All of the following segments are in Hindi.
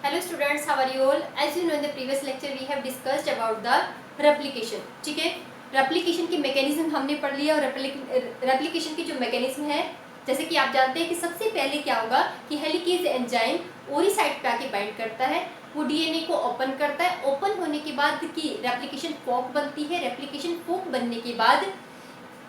Hello students, how are you all? As you know, in the previous lecture we have discussed about the replication. ठीक है, replication की मैकेनिज्म हमने पढ़ लिया और replication की जो मैकेनिज्म है, जैसे कि आप जानते हैं कि सबसे पहले क्या होगा कि हेलिकेज एंजाइम ओरी साइट पे आके बाइंड करता है, वो डीएनए को ओपन करता है। ओपन होने के बाद की रेप्लिकेशन फोक बनती है। रेप्लिकेशन फोक बनने के बाद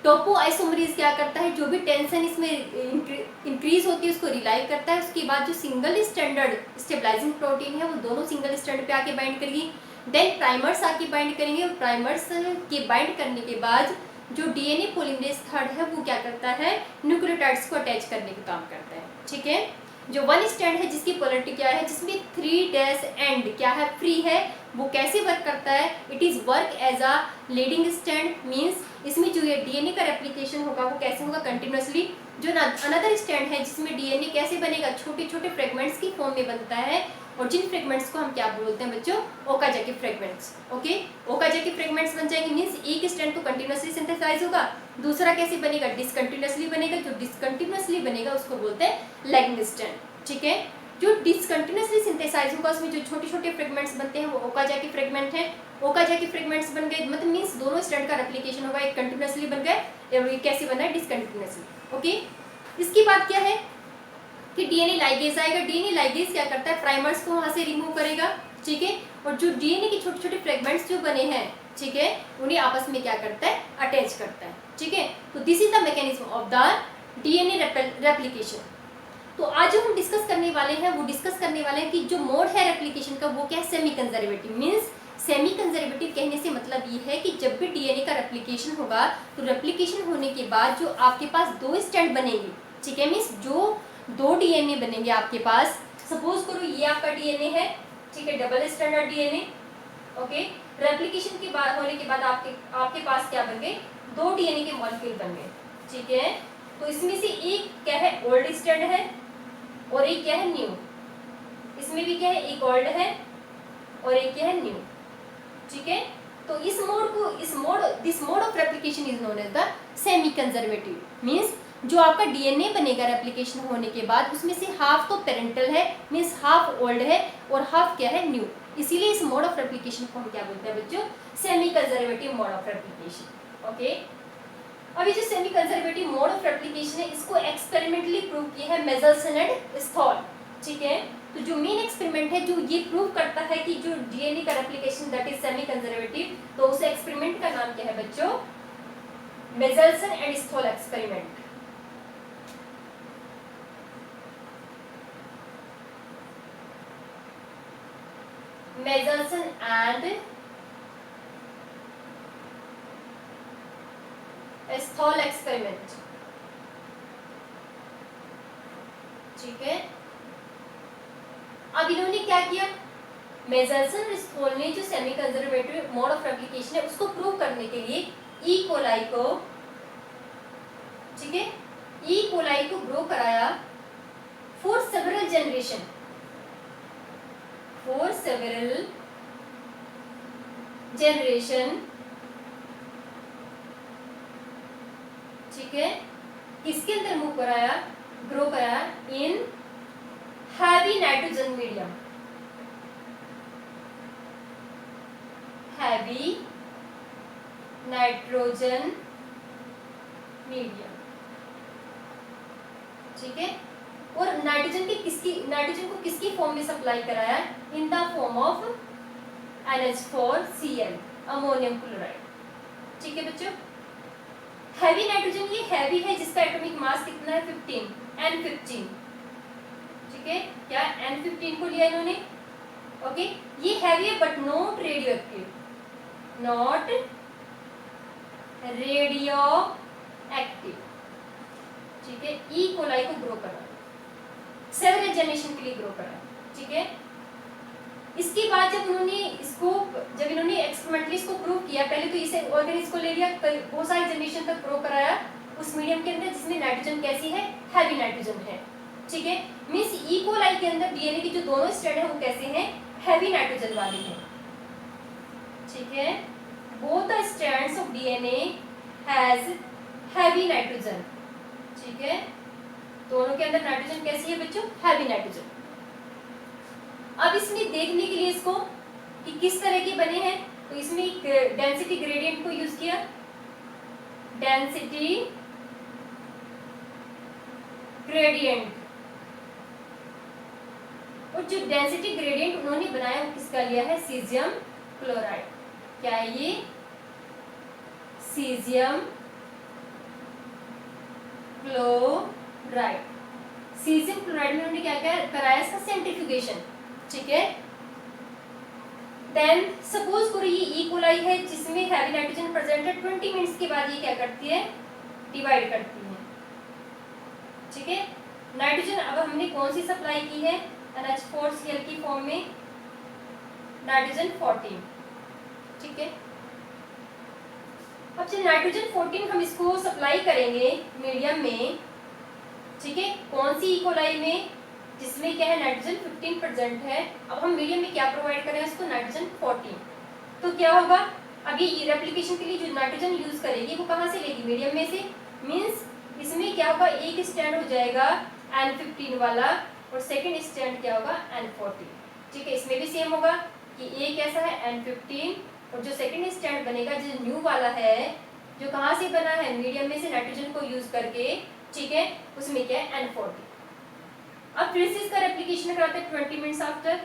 टोपो आइसोमरेज क्या करता है, जो भी टेंशन इसमें इंक्रीज होती है उसको रिलाइव करता है। उसके बाद जो सिंगल स्टैंडर्ड स्टेबलाइजिंग प्रोटीन है वो दोनों सिंगल स्टैंड पे आके बाइंड करेगी। देन प्राइमर्स आके बाइंड करेंगे और प्राइमर्स के बाइंड करने के बाद जो डीएनए पॉलीमरेज थर्ड है वो क्या करता है, न्यूक्लियोटाइड्स को अटैच करने का काम करता है। ठीक है, जो वन स्टैंड है जिसकी पोलरिटी क्या है, जिसमें 3' एंड क्या है, फ्री है, वो कैसे वर्क करता है, it is work as a leading stand. Means इसमें जो ये डीएनए का रेप्लिकेशन होगा वो कैसे होगा, कंटिन्यूअसली। जो अनदर स्टैंड है जिसमें डीएनए कैसे बनेगा, छोटे छोटे फ्रेगमेंट्स की फॉर्म में बनता है, और जिन फ्रेगमेंट्स को हम क्या बोलते हैं बच्चों, Okazaki fragments. Okay, Okazaki fragments बन जाएंगे। मींस एक स्टैंड तो कंटिन्यूअसली सिंथेसाइज होगा, दूसरा कैसे बनेगा, डिसकंटिन्यूअसली बनेगा। जो डिसकंटिन्यूअसली बनेगा उसको बोलते हैं लैगिंग स्टैंड। ठीक है, जो डिसकंटिन्यूअसली सिंथेसाइज होगा उसमें जो छोटे छोटे फ्रेगमेंट्स बनते हैं वो ओकाजाकी फ्रेगमेंट है। ओकाजाकी फ्रेगमेंट्स बन गए मतलब मींस दोनों स्टैंड का रेप्लिकेशन होगा, एक कंटिन्यूअसली बन गए और ये कैसे बना है, डिसकंटिन्यूअसली। ओके, इसकी बात क्या है कि डीएनए लाइगेज आएगा। डीएनए लाइगेज क्या करता है, प्राइमर्स को वहां से रिमूव करेगा। ठीक है, और जो डीएनए के छोटे छोटे फ्रेगमेंट्स जो बने हैं, ठीक है, उन्हें आपस में क्या करता है, अटैच करता है। ठीक है, तो this is the mechanism of the DNA replication. तो आज जो हम डिस्कस करने वाले हैं वो डिस्कस करने वाले हैं कि जो मोड है रेप्लिकेशन का वो क्या है, semi conservative. Means semi conservative कहने से मतलब ये है कि जब भी डीएनए का रेप्लिकेशन होगा तो रेप्लिकेशन होने के बाद जो आपके पास दो स्टैंड बनेंगे, ठीक है, मींस जो दो डीएनए बनेंगे आपके पास, सपोज करो ये आपका डीएनए है, ठीक है, double standard DNA. Okay, replication के बाद होने के बाद आपके पास क्या बन गए, दो डीएनए के मॉलिक्यूल बन गए। ठीक है, तो इसमें से एक क्या है, ओल्ड स्टैंड है और एक क्या है, न्यू। इसमें भी क्या है, एक ओल्ड है और एक क्या है, न्यू। ठीक है, तो this mode of replication is known as the semi conservative. Means जो आपका डीएनए बनेगा रेप्लिकेशन होने के बाद उसमें से हाफ तो पेरेंटल है, मींस हाफ ओल्ड है और हाफ क्या है, न्यू। इसीलिए इस मोड ऑफ रेप्लिकेशन को हम क्या बोलते हैं बच्चों, semi conservative mode of replication. Okay, अभी जो semi conservative mode of replication है इसको एक्सपेरिमेंटली प्रूव किया है मेजल्सन एंड स्थॉल। ठीक है, तो जो मेन एक्सपेरिमेंट है जो ये प्रूव करता है कि जो डीएनए का replication that is semi conservative, तो उस एक्सपेरिमेंट का नाम क्या है बच्चों, Meselson and Stahl experiment. Meselson and Stahl experiment. ठीक है, अब इन्होंने क्या किया, मेजल्सन और स्थॉल ने जो semi conservative mode of replication है उसको प्रूव करने के लिए ई कोलाई को, ठीक है, ई कोलाई को ग्रो कराया for several generation, for several generation. ठीक है, किसके अंदर मूव कराया, ग्रो कराया in heavy nitrogen medium, heavy nitrogen medium. ठीक है, और नाइट्रोजन को किसकी फॉर्म में सप्लाई कराया, in the form of NH4Cl, ammonium chloride. ठीक है बच्चों, हैवी नाइट्रोजन, ये हैवी है जिसका एटॉमिक मास कितना है, 15, N15। ठीक है, क्या N15 को लिया इन्होंने। ओके, ये हैवी है but not radio active, not radio active. ठीक है, ई कोलाई को ग्रो करा, सेवरल जनरेशन के लिए ग्रो करा। ठीक है, इसके बाद जब इन्होंने एक्सपेरिमेंटली इसको प्रूव किया, पहले तो इसे ऑर्गेनिज को ले लिया, बहुत सारी जनरेशन तक ग्रो कराया उस मीडियम के अंदर जिसमें नाइट्रोजन कैसी है, हैवी नाइट्रोजन है। ठीक है, मींस ई कोलाई के अंदर डीएनए के जो दोनों स्ट्रैंड है वो कैसे हैं, हैवी नाइट्रोजन वाले हैं। ठीक है, both the strands of DNA has heavy nitrogen. ठीक है, दोनों के अंदर नाइट्रोजन कैसी है बच्चों, हैवी नाइट्रोजन। अब इसमें देखने के लिए इसको कि किस तरह के बने हैं, तो इसमें डेंसिटी ग्रेडियंट को यूज किया, डेंसिटी ग्रेडियंट, और जो डेंसिटी ग्रेडियंट उन्होंने बनाया वो किसका लिया है, सीजियम क्लोराइड। क्या है ये, सीजियम क्लोराइड। सीजियम क्लोराइड में उन्होंने क्या कराया, इसका सेंट्रीफ्यूगेशन, ठीक है। देन सपोज करो ये ई कोलाई है जिसमें हैवी नाइट्रोजन प्रेजेंट है, 20 मिनट्स के बाद ये क्या करती है, डिवाइड करती है, ठीक है। नाइट्रोजन अब हमने कौन सी सप्लाई की है, NH4Cl की फॉर्म में नाइट्रोजन 14, ठीक है। अब जब नाइट्रोजन 14 हम इसको सप्लाई करेंगे मीडियम में, ठीक है, कौन सी ई कोलाई में, जिसमें क्या है नाइट्रोजन 15 प्रेजेंट है। अब हम मीडियम में क्या प्रोवाइड करें उसको, नाइट्रोजन 14। तो क्या होगा, अब ये रेप्लिकेशन के लिए जो नाइट्रोजन यूज करेगी वो कहाँ से लेगी, मीडियम में से। मींस इसमें क्या होगा, एक स्टैंड हो जाएगा N15 वाला और सेकंड स्टैंड क्या होगा, N14, ठीक है। इसमें भी सेम होगा कि एक ऐसा है N15 और जो सेकंड स्टैंड बनेगा जो न्यू वाला है, जो कहाँ से बना है, मीडियम में से नाइट्रोजन को यूज करके, ठीक है, उसमें क्या है, N14। अब फिर से इसका रेप्लिकेशन कराते हैं 20 मिनट्स आफ्टर,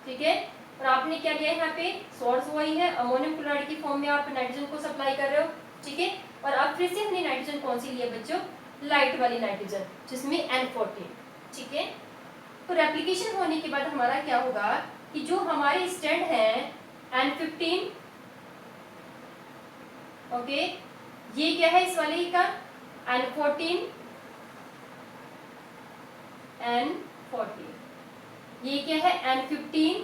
ठीक है। और आपने क्या लिया है यहाँ पे, सोर्स वही है, अमोनियम क्लोराइड की फॉर्म में आप नाइट्रोजन को सप्लाई कर रहे हो, ठीक है। और अब फिर से हमने नाइट्रोजन कौन सी लिया बच्चों, लाइट वाली नाइट्रोजन जिसमें N14, ठीक है। तो रेप्लिकेशन होने के बाद हमारा क्या होगा कि जो हमारे स्टैंड है N15, ओके, ये क्या है इस वाले का N14, ये क्या है N15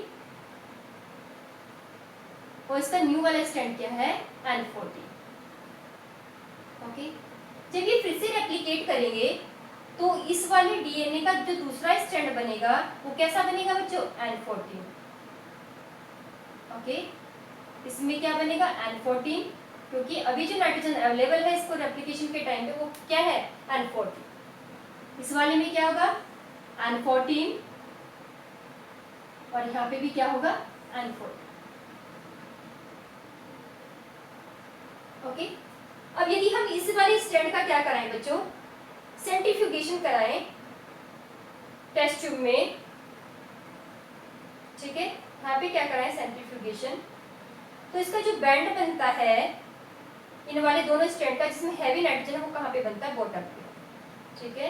और इसका न्यू वाला स्टैंड क्या है N14, ओके। जब ये फिर से रेप्लिकेट करेंगे तो इस वाले डीएनए का जो दूसरा स्टैंड बनेगा वो कैसा बनेगा बच्चों, N14, ओके। इसमें क्या बनेगा N14, क्योंकि अभी जो नाइट्रोजन अवेलेबल है इसको रेप्लिकेशन के टाइम पे वो क्या है N14। इस वाले में क्या होगा N14 और यहाँ पे भी क्या होगा N14, ओके। अब यदि हम इस वाले स्टैंड का क्या कराएं बच्चों, सेंट्रीफ्यूगेशन कराएं टेस्ट ट्यूब में, ठीक है, यहाँ पे क्या कराएं सेंट्रीफ्यूगेशन, तो इसका जो बैंड बनता है इन वाले दोनों स्टैंड का जिसमें हैवी नाइट्रोजन है वो कहाँ पे बनता है, बॉटम पे, ठीक है।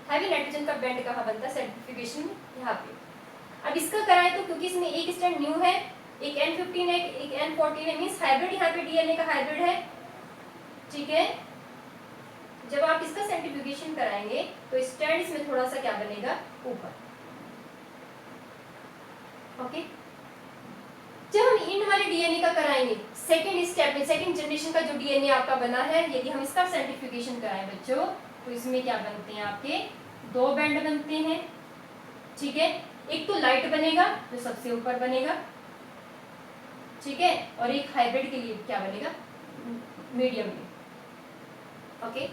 हैवी नाइट्रोजन का बैंड कहाँ बनता है, सेंट्रीफ्यूगेशन में, यहाँ पे। अब इसका कराएं तो क्योंकि इसमें एक स्टैंड न्यू है, एक N15 है, एक N14 है, मींस हाइब्रिड, यहाँ पे डीएनए का हाइब्रिड है, ठीक है। जब आप इसका सेंट्रीफ्यूगेशन कराएंगे तो स्टैंड इसमें थोड़ा सा क्या बनेगा, ऊपर, ओके। जब हम इन वाले डीएनए का कराएंगे सेकंड स्टेप में, सेकंड जनरेशन का जो डीएनए आपका बना है, यदि हम इसका सेंट्रीफ्यूगेशन कराएं बच्चों तो इसमें क्या बनते हैं आपके, दो बैंड बनते हैं, ठीक है। एक तो लाइट बनेगा जो सबसे ऊपर बनेगा, ठीक है, और एक हाइब्रिड के लिए क्या बनेगा, मीडियम में, ओके।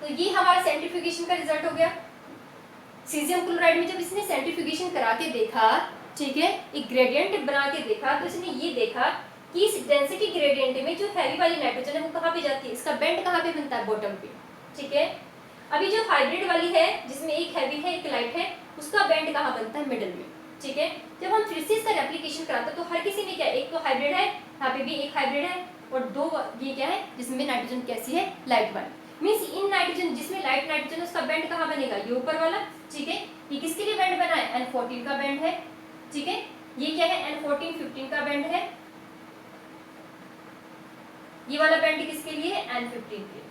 तो ये हमारा सेंट्रीफ्यूगेशन का रिजल्ट हो गया। सीजियम क्लोराइड में जब इसने सेंट्रीफ्यूगेशन करा के देखा, ठीक है, एक ग्रेडियंट बना के देखा, तो इसने ये देखा कि इस डेंसिटी ग्रेडियंट में जो हैवी वाली नाइट्रोजन है वो कहाँ पे जाती है, इसका बेंड कहाँ पे बनता है, बॉटम पे, ठीक है। अभी जो हाइब्रिड वाली है जिसमें एक हैवी है एक लाइट है, उसका बेंड कहाँ बनता है, मिडिल में, ठीक है। जब हम फिर से इसका रेप्लिकेशन कराते हैं तो हर किसी में क्या, एक तो हाइब्रिड है, यहाँ पे भी एक हाइब्रिड है, और दो ये क्या है जिसमें नाइट्रोजन कैसी है, लाइट वाली। मींस इन नाइट्रोजन जिसमें लाइट नाइट्रोजन उसका बैंड कहाँ बनेगा, ये ऊपर वाला, ठीक है। ये किसके लिए बैंड बना है, N14 का बैंड है, ठीक है। ये क्या है N14 15 का बैंड है, ये वाला बैंड किसके लिए है, N15 के लिए,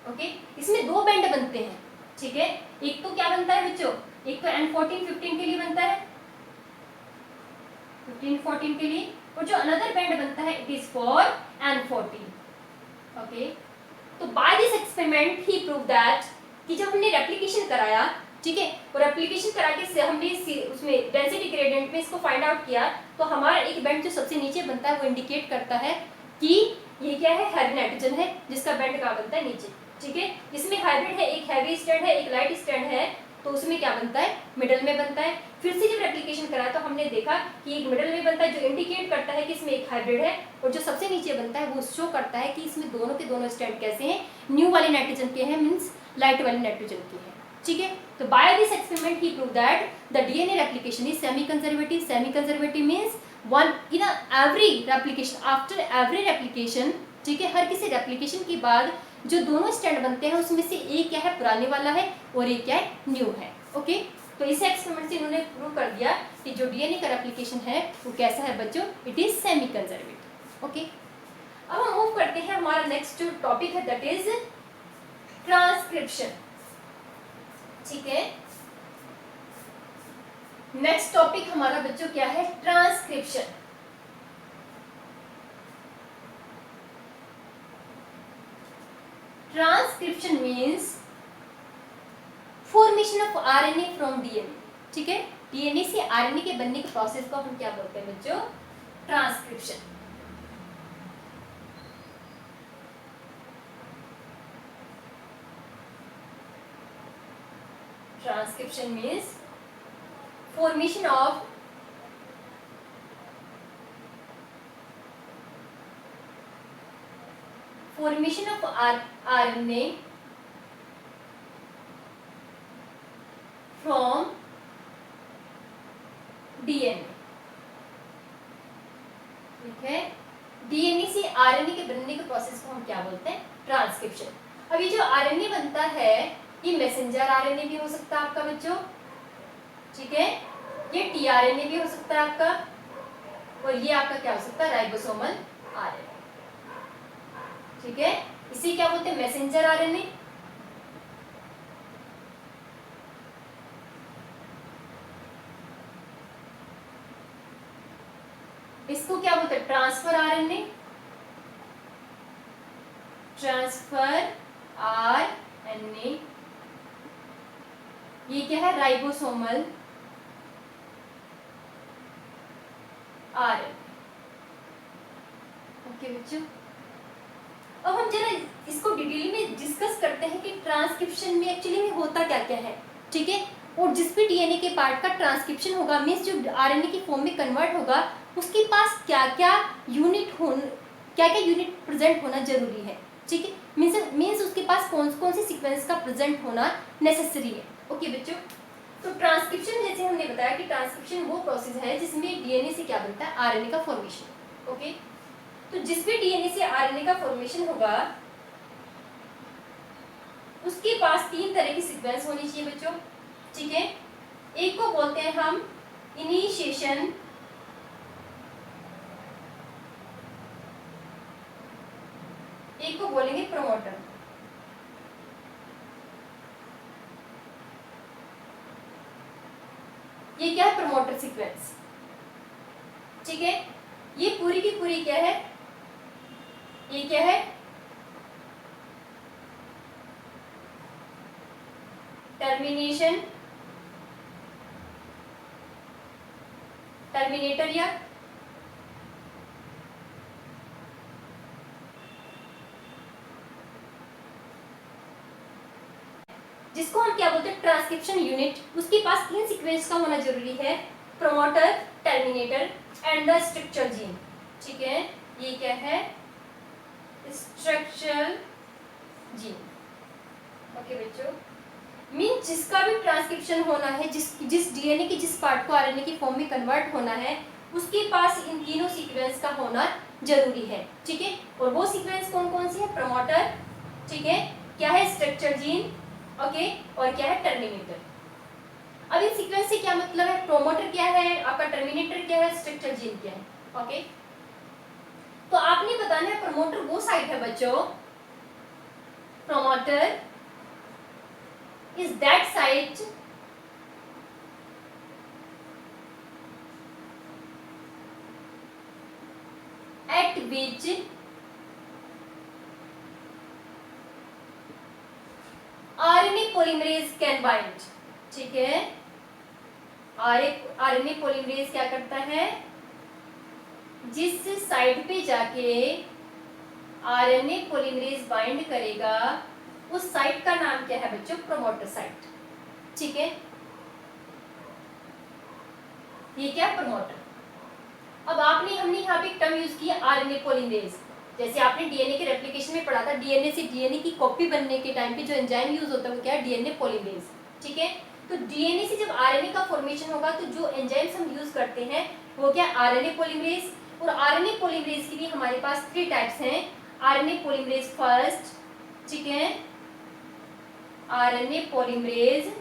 ओके। इसमें दो बैंड बनते हैं, ठीक है। एक तो क्या बनता है बच्चों, एक तो N14 15 के लिए बनता है, 15 14 के लिए, और जो अनदर बैंड बनता है it is for N14, okay. तो by this experiment he prove that कि जब हमने रेप्लिकेशन कराया, ठीक है, और रेप्लिकेशन करा के हमने उसमें डेंसिटी ग्रेडियंट में इसको फाइंड आउट किया, तो हमारा एक बैंड जो सबसे नीचे बनता है वो इंडिकेट करता है कि ये क्या है, हैवी नाइट्रोजन है जिसका बैंड कहाँ बनता है, नीचे, ठीक है। इसमें हाइब्रिड है, एक हैवी स्टैंड है, एक लाइट स्टैंड है, तो उसमें क्या बनता है, मिडल में बनता है। फिर से जब रेप्लिकेशन कराया तो हमने देखा कि एक मिडल में बनता है जो इंडिकेट करता है कि इसमें एक हाइब्रिड है, और जो सबसे नीचे बनता है वो शो करता है कि इसमें दोनों के दोनों स्टैंड कैसे हैं, न्यू वाले नाइट्रोजन के हैं, मीन्स लाइट वाले नाइट्रोजन के हैं। ठीक है, तो by this experiment he prove that the DNA replication is semi conservative. Semi conservative means one in every replication, after every replication, ठीक है, हर किसी रेप्लिकेशन के बाद जो दोनों स्टैंड बनते हैं उसमें से एक क्या है, पुराने वाला है, और एक क्या है, न्यू है। ओके, तो इस एक्सपेरिमेंट से इन्होंने प्रूव कर दिया कि जो डीएनए का रेप्लिकेशन है वो कैसा है बच्चों, it is semi conservative. Okay, अब हम मूव करते हैं, हमारा नेक्स्ट जो टॉपिक है दैट इज ट्रांसक्रिप्शन। ठीक है, नेक्स्ट टॉपिक हमारा बच्चों क्या है, transcription. Transcription means formation of RNA from DNA. ठीक है, डीएनए से आरएनए के बनने के प्रोसेस को हम क्या बोलते हैं बच्चों, transcription. Transcription means formation of RNA from DNA। ठीक है, डीएनए से आरएनए के बनने के प्रोसेस को हम क्या बोलते हैं, ट्रांसक्रिप्शन। अब ये जो आरएनए बनता है ये मैसेंजर आरएनए भी हो सकता है आपका बच्चों, ठीक है, ये टीआरएनए भी हो सकता है आपका, और ये आपका क्या हो सकता है, राइबोसोमल आरएनए। ठीक है, इसे क्या बोलते हैं, मैसेंजर आरएनए। इसको क्या बोलते हैं, ट्रांसफर आरएनए। ट्रांसफर आरएनए, ये क्या है, राइबोसोमल आरएनए। ओके बच्चों, अब हम जरा इसको डिटेल में डिस्कस करते हैं कि ट्रांसक्रिप्शन में एक्चुअली में होता क्या क्या है। ठीक है, और जिस भी डीएनए के पार्ट का ट्रांसक्रिप्शन होगा, मीन्स जो आरएनए की फॉर्म में कन्वर्ट होगा, उसके पास क्या क्या यूनिट प्रेजेंट होना जरूरी है। ठीक है, मीन्स उसके पास कौन कौन से सीक्वेंस का प्रेजेंट होना नेसेसरी है। ओके बच्चों, तो ट्रांसक्रिप्शन जैसे हमने बताया कि ट्रांसक्रिप्शन वो प्रोसेस है जिसमें डीएनए से क्या बनता है, आरएनए का फॉर्मेशन। ओके, तो जिस भी डीएनए से आरएनए का फॉर्मेशन होगा उसके पास तीन तरह की सीक्वेंस होनी चाहिए बच्चों। ठीक है, एक को बोलते हैं हम इनिशिएशन, एक को बोलेंगे प्रमोटर। ये क्या है, प्रमोटर सीक्वेंस। ठीक है, ये पूरी की पूरी क्या है, ये क्या है, टर्मिनेशन, टर्मिनेटर, या जिसको हम क्या बोलते हैं, ट्रांसक्रिप्शन यूनिट। उसके पास तीन सीक्वेंस का होना जरूरी है, promoter, terminator and the structural gene. ठीक है, ये क्या है, स्ट्रक्चरल जीन। ओके बच्चों, मीन जिसका भी ट्रांसक्रिप्शन होना है, जिस डीएनए के जिस पार्ट को आरएनए की फॉर्म में कन्वर्ट होना है, उसके पास इन तीनों सीक्वेंस का होना जरूरी है। ठीक है, और वो सीक्वेंस कौन कौन सी है, प्रमोटर, ठीक है, क्या है, स्ट्रक्चर जीन, ओके, और क्या है, टर्मिनेटर। अब इन सीक्वेंस से क्या मतलब है, प्रोमोटर क्या है आपका, टर्मिनेटर क्या है, स्ट्रक्चर जीन क्या है। ओके, तो आपने बताना है प्रमोटर वो साइट है बच्चों, promoter is that site at which RNA polymerase can bind। ठीक है, RNA polymerase क्या करता है, जिस साइट पे जाके RNA polymerase बाइंड करेगा उस साइट का नाम क्या है बच्चों, प्रमोटर साइट। ठीक है, ये क्या है, प्रमोटर। अब हमने यहाँ पे एक टर्म यूज किया आरएनए पॉलीमरेज। जैसे आपने डीएनए के रेप्लिकेशन में पढ़ा था, डीएनए से डीएनए की कॉपी बनने के टाइम पे जो एंजाइम यूज होता है वो क्या है, डीएनए पॉलीमरेज। ठीक है, तो डीएनए से जब आरएनए का फॉर्मेशन होगा तो जो एंजाइम्स हम यूज करते हैं वो क्या, आरएनए पॉलीमरेज। और आरएनए पॉलीमरेज की भी हमारे पास 3 टाइप्स हैं। आरएनए पॉलीमरेज फर्स्ट, ठीक है, RNA polymerase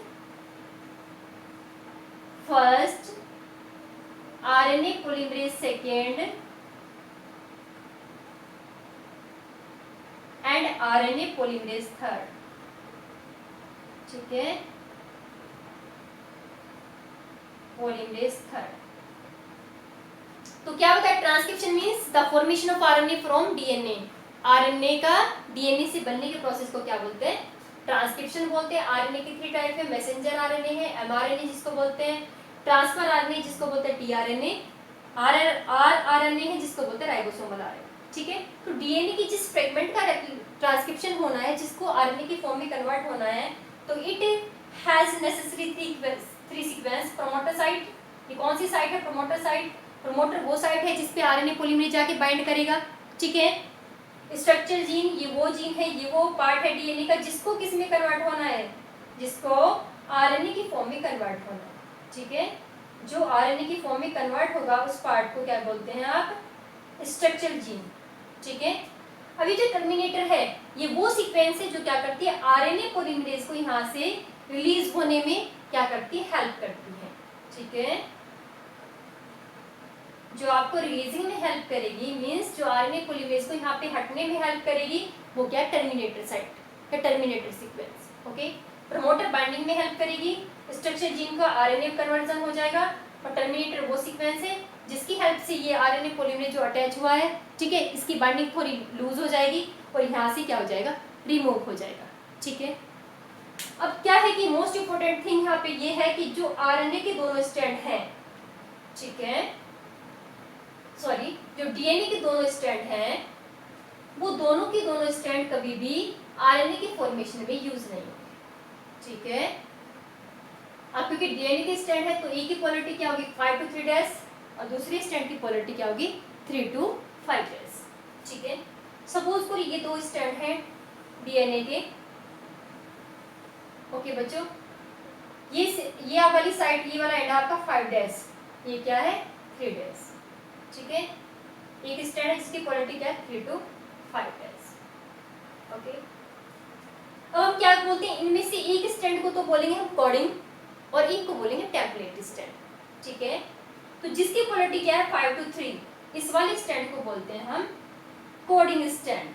first, RNA polymerase second and RNA polymerase third. ठीक है, पॉलीमरेज थर्ड। तो क्या होता है, transcription means the formation of RNA from DNA. RNA का डीएनए से बनने के प्रोसेस को क्या बोलते हैं, ट्रांसक्रिप्शन बोलते हैं। आरएनए की 3 टाइप है, मैसेंजर आरएनए है, एमआरएनए जिसको बोलते हैं, ट्रांसफर आरएनए जिसको बोलते हैं टीआरएनए, आरआरएनए है जिसको बोलते हैं राइबोसोमल आरएनए। ठीक है, तो डीएनए की जिस फ्रेगमेंट का ट्रांसक्रिप्शन होना है, जिसको आरएनए की फॉर्म में कन्वर्ट होना है, तो it has necessary 3 sequence. Promoter site, ये कौन सी साइट है, प्रोमोटर साइट। प्रोमोटर वो साइट है जिसपे आरएनए पॉलीमरेज जाके बाइंड करेगा। ठीक है, स्ट्रक्चर जीन, ये वो जीन है, ये वो पार्ट है डीएनए का जिसको किस में कन्वर्ट होना है, जिसको आरएनए की फॉर्म में कन्वर्ट होना है। ठीक है, जो आरएनए की फॉर्म में कन्वर्ट होगा उस पार्ट को क्या बोलते हैं आप, स्ट्रक्चर जीन। ठीक है, अभी जो टर्मिनेटर है ये वो सीक्वेंस है जो क्या करती है, आरएनए पॉलीमरेज को यहाँ से रिलीज होने में क्या करती है, हेल्प करती है। ठीक है, जो आपको रिलीजिंग में हेल्प करेगी, मींस जो आरएनए पॉलीमरेज को यहाँ पे हटने में हेल्प करेगी, वो क्या, टर्मिनेटर साइट या terminator sequence. Okay, promoter binding में हेल्प करेगी, स्ट्रक्चर जीन का आरएनए कन्वर्जन हो जाएगा, और टर्मिनेटर वो सीक्वेंस है जिसकी हेल्प से ये आरएनए पॉलीमरेज जो अटैच हुआ है, ठीक है, इसकी बाइंडिंग थोड़ी लूज हो जाएगी और यहाँ से क्या हो जाएगा, रिमूव हो जाएगा। ठीक है, अब क्या है कि मोस्ट इंपोर्टेंट थिंग यहाँ पे ये है कि जो आरएनए के दोनों स्ट्रैंड हैं, ठीक है, सॉरी, जो डीएनए के दोनों स्ट्रैंड हैं, वो दोनों के दोनों स्ट्रैंड कभी भी आरएनए के फॉर्मेशन में यूज नहीं होंगे। ठीक है, अब क्योंकि डीएनए के स्ट्रैंड है तो एक की पोलरिटी क्या होगी, 5 to 3' और दूसरे स्ट्रैंड की पोलरिटी क्या होगी, 3 to 5'। ठीक है, सपोज करो ये 2 स्ट्रैंड हैं डीएनए के। ओके बच्चों, ये वाली साइड, ये वाला एंड आपका 5', ये क्या है, 3'। ठीक है, एक स्ट्रैंड है जिसकी पोलरिटी क्या है, 3 to 5'। ओके, अब हम क्या बोलते हैं, इनमें से एक स्ट्रैंड को तो बोलेंगे हम कोडिंग और एक को बोलेंगे टेम्पलेट स्ट्रैंड। ठीक है, तो जिसकी पोलरिटी क्या है, 5 to 3, इस वाले स्ट्रैंड को बोलते हैं हम कोडिंग स्ट्रैंड।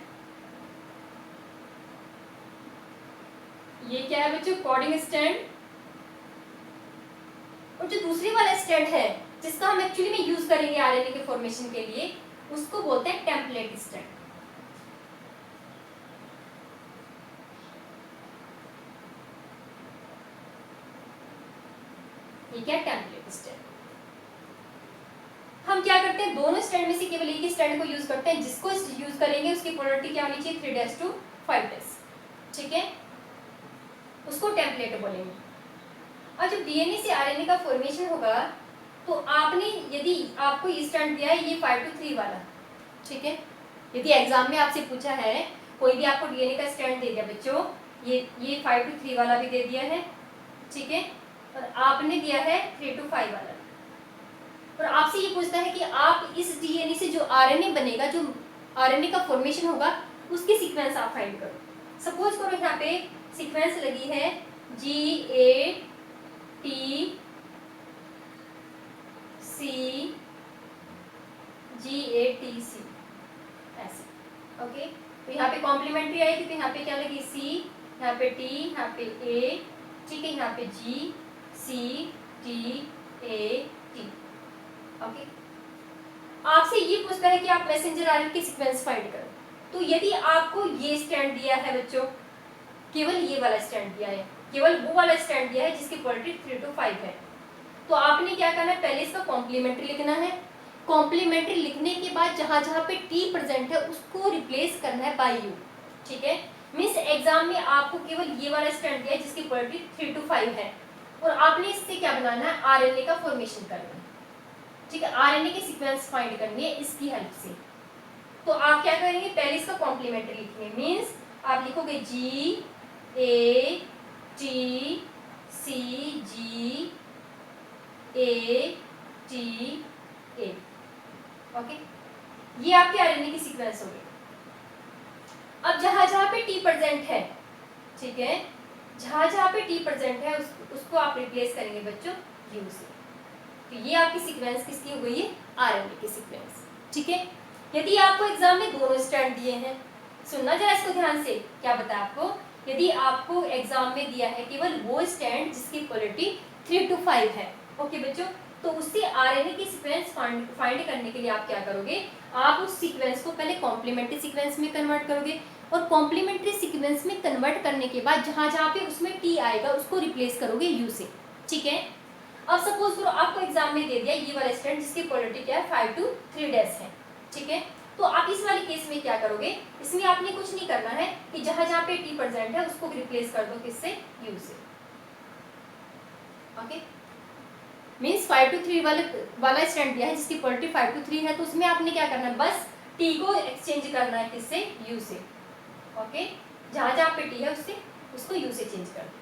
ये क्या है बच्चों, कोडिंग स्ट्रैंड। और जो दूसरी वाला स्ट्रैंड है जिसका हम एक्चुअली में यूज करेंगे आरएनए के फॉर्मेशन के लिए, उसको बोलते हैं टेम्पलेट स्ट्रैंड। ये क्या, टेम्पलेट स्ट्रैंड। हम क्या करते हैं, दोनों स्ट्रैंड में से केवल एक ही स्ट्रैंड को यूज करते हैं, जिसको यूज करेंगे उसकी पोलरिटी क्या होनी चाहिए, 3' to 5'। ठीक है, उसको टेम्पलेट बोलेंगे। और जब डीएनए से आरएनए का फॉर्मेशन होगा तो आपने, यदि आपको ये स्ट्रैंड दिया है, ये 5 to 3 वाला, ठीक है, यदि एग्जाम में आपसे पूछा है, कोई भी आपको डीएनए का स्ट्रैंड दे दिया बच्चों, ये 5 to 3 वाला भी दे दिया है, ठीक है, और आपने दिया है 3 to 5 वाला, और आपसे ये पूछता है कि आप इस डीएनए से जो आरएनए बनेगा, जो आरएनए का फॉर्मेशन होगा, उसकी सीक्वेंस आप फाइंड करो। सपोज करो यहाँ पे सीक्वेंस लगी है GATC, ऐसे। ओके, तो यहाँ पे कॉम्प्लीमेंट्री आएगी, तो यहाँ पे क्या लगी, C, यहाँ पे T, यहाँ पे A, ठीक है, यहाँ पे G, C, T, A, T। Okay, आपसे ये पूछता है कि आप मैसेंजर आरएनए की सीक्वेंस फाइंड करो। तो यदि आपको ये स्ट्रैंड दिया है बच्चों, केवल ये वाला स्ट्रैंड दिया है, केवल वो वाला स्ट्रैंड दिया है जिसकी पोलरिटी 3 to 5 है, तो आपने क्या करना है, पहले इसका कॉम्प्लीमेंट्री लिखना है। कॉम्प्लीमेंट्री लिखने के बाद जहां जहां पे T प्रेजेंट है उसको रिप्लेस करना है बाय U। ठीक है, मींस एग्जाम में आपको केवल ये वाला स्ट्रैंड दिया है जिसकी पोलरिटी 3 to 5 है, और आपने इससे क्या बनाना है, आरएनए का फॉर्मेशन करना है, ठीक है, आरएनए की सीक्वेंस फाइंड करनी है इसकी हेल्प से। तो आप क्या करेंगे, पहले इसका कॉम्प्लीमेंट्री लिखेंगे, मीन्स आप लिखोगे GATCGA, ओके, ये आपके आरएनए की सीक्वेंस हो गई। अब जहां जहां पे T प्रेजेंट है, ठीक है, जहां जहां पे T प्रेजेंट है उसको आप रिप्लेस करेंगे बच्चों U से। तो ये आपकी सीक्वेंस किसकी हो गई है, आरएनए की सीक्वेंस, ठीक है। यदि आपको एग्जाम में दोनों स्ट्रैंड दिए हैं, सुनना जरा इसको ध्यान से, क्या बताया आपको, यदि आपको एग्जाम में दिया है केवल वो स्ट्रैंड जिसकी क्वालिटी 3 to 5 है, ओके बच्चों, तो उससे आरएनए की सीक्वेंस फाइंड करने के लिए आप क्या करोगे, आप उस सीक्वेंस को पहले कॉम्प्लीमेंट्री सीक्वेंस में कन्वर्ट करोगे, और कॉम्प्लीमेंट्री सीक्वेंस में कन्वर्ट करने के बाद जहां जहां पे उसमें टी आएगा उसको रिप्लेस करोगे यू से, ठीक है। अब सपोज करो आपको एग्जाम में दे दिया ये वाला स्ट्रैंड जिसकी क्वालिटी क्या है 5 to 3 डैश है, ठीक है, तो आप इस वाले केस में क्या करोगे, इसमें आपने कुछ नहीं करना है कि जहां जहां पे टी प्रेजेंट है उसको रिप्लेस कर दो किससे, यू से, ओके। मींस 5 to 3 वाला स्टैंड दिया है जिसकी क्वालिटी 5 to 3 है, तो उसमें आपने क्या करना है, बस टी को एक्सचेंज करना है किससे, यू से, ओके, जहां जहां पे टी है उससे उसको यू से चेंज कर दो।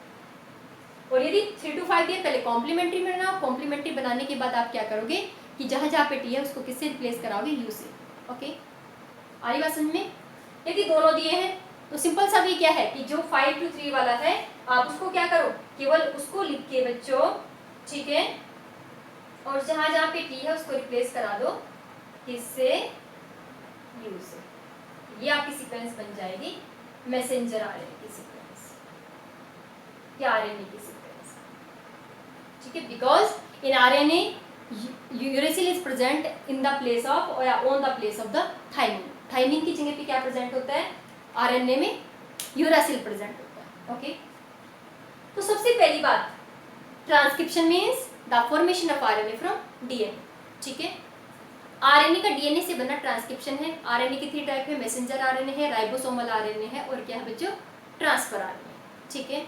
और यदि 3 to 5 दिया, पहले कॉम्प्लीमेंट्री में बनाओ, कॉम्प्लीमेंट्री बनाने के बाद आप क्या करोगे कि जहां जहां पे टी है उसको किससे रिप्लेस कराओगे, यू से, ओके। आई बात समझ में। यदि दोनों दिए हैं तो सिंपल सा भी क्या है कि जो 5 to 3 वाला है आप उसको क्या करो, केवल उसको लिख के बच्चों, ठीक है, और जहां जहां पे टी है उसको रिप्लेस करा दो किससे, यू से। ये आपकी सीक्वेंस बन जाएगी मैसेंजर आरएनए की सीक्वेंस या आरएनए की सीक्वेंस, ठीक है, because in RNA uracil is present in the place of और on the place of the thymine. Thymine की जगह पे क्या प्रेजेंट होता है, आरएनए में यूरासिल प्रेजेंट होता है, ओके। तो सबसे पहली बात, transcription means the formation of RNA from DNA, ठीक है। आरएनए का डीएनए से बना ट्रांसक्रिप्शन है। आरएनए की 3 टाइप है, मैसेंजर आरएनए है, राइबोसोमल आरएनए है, और क्या है बच्चों, ट्रांसफर आरएनए, ठीक है।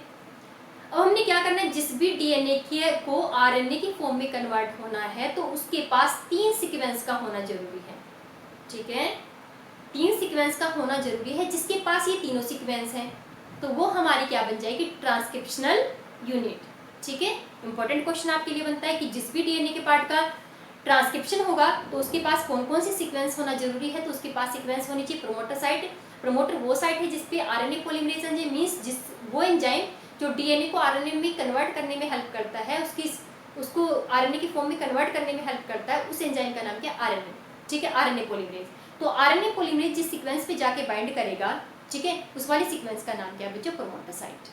अब हमने क्या करना है, जिस भी डीएनए को आरएनए की फॉर्म में कन्वर्ट होना है तो उसके पास 3 सीक्वेंस का होना जरूरी है, ठीक है, 3 सीक्वेंस का होना जरूरी है। जिसके पास ये तीनों सीक्वेंस हैं तो वो हमारी क्या बन जाएगी, ट्रांसक्रिप्शनल यूनिट, ठीक है। इंपॉर्टेंट क्वेश्चन आपके लिए बनता है कि जिस भी डीएनए के पार्ट का ट्रांसक्रिप्शन होगा तो उसके पास कौन कौन सी सीक्वेंस होना जरूरी है, तो उसके पास सीक्वेंस होनी चाहिए प्रोमोटर साइट। प्रोमोटर वो साइट है जिसपे आरएनए पॉलीमरेज एंजाइम मींस जिस वो एंजाइम जो डीएनए को आरएनए में कन्वर्ट करने में हेल्प करता है, उसको आरएनए की फॉर्म में कन्वर्ट करने में हेल्प करता है, उस एंजाइम का नाम क्या, आरएनए, ठीक है, आरएनए पॉलीमरेज। तो आरएनए पॉलीमरेज जिस सीक्वेंस पे जाके बाइंड करेगा, ठीक है, उस वाली सीक्वेंस का नाम क्या है बच्चों, प्रोमोटर साइट,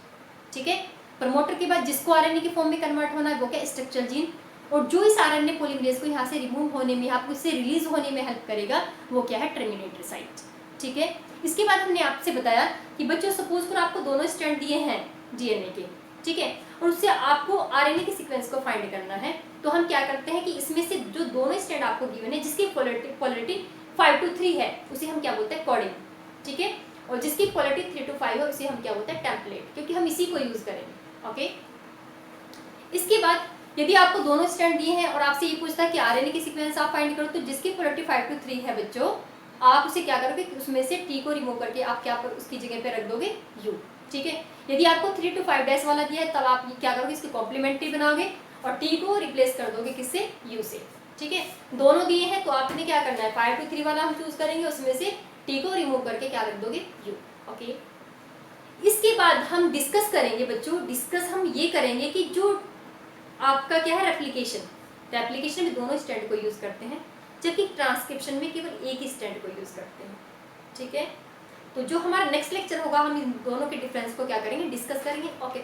ठीक है। प्रमोटर के बाद जिसको आरएनए की फॉर्म में कन्वर्ट होना है वो क्या, स्ट्रक्चरल जीन, और जो इस आरएनए पॉलीमरेज को यहाँ से रिमूव होने में, आपको इससे रिलीज होने में हेल्प करेगा वो क्या है, टर्मिनेटर साइट, ठीक है। इसके बाद हमने आपसे बताया कि बच्चों सपोज कर आपको दोनों स्ट्रैंड दिए हैं डीएनए के, ठीक है, और उससे आपको आरएनए की सीक्वेंस को फाइंड करना है, तो हम क्या करते हैं कि इसमें से जो दोनों स्ट्रैंड आपको गिवन है जिसकी पोलैरिटी 5 to 3 है उसे हम क्या बोलते हैं, कोडिंग, ठीक है, और जिसकी क्वालिटी 3 to 5 है उसे हम क्या बोलते हैं, टेम्पलेट, क्योंकि हम इसी को यूज करेंगे, ओके। इसके बाद यदि आपको दोनों स्ट्रैंड दिए हैं और आपसे ये पूछता है कि आरएनए की सीक्वेंस आप फाइंड करो, तो जिसकी क्वालिटी 5 to 3 है बच्चों, आप उसे क्या करोगे, उसमें से टी को रिमूव करके आप क्या पर उसकी जगह पे रख दोगे, यू, ठीक है। यदि आपको 3 to 5 डैश वाला दिया है तब आप क्या करोगे, इसकी कॉम्प्लीमेंट्री बनाओगे और टी को रिप्लेस कर दोगे किससे, यू से, ठीक है। दोनों दिए हैं तो आपने क्या करना है, 5 to 3 वाला हम चूज करेंगे, उसमें से टी को रिमूव करके क्या रख दोगे, यू, ओके। इसके बाद हम डिस्कस करेंगे बच्चों, डिस्कस हम ये करेंगे कि जो आपका क्या है, रेप्लिकेशन में दोनों स्ट्रैंड को यूज करते हैं, जबकि ट्रांसक्रिप्शन में केवल एक ही स्ट्रैंड को यूज करते हैं, ठीक है। तो जो हमारा नेक्स्ट लेक्चर होगा हम इन दोनों के डिफरेंस को क्या करेंगे, डिस्कस करेंगे, ओके।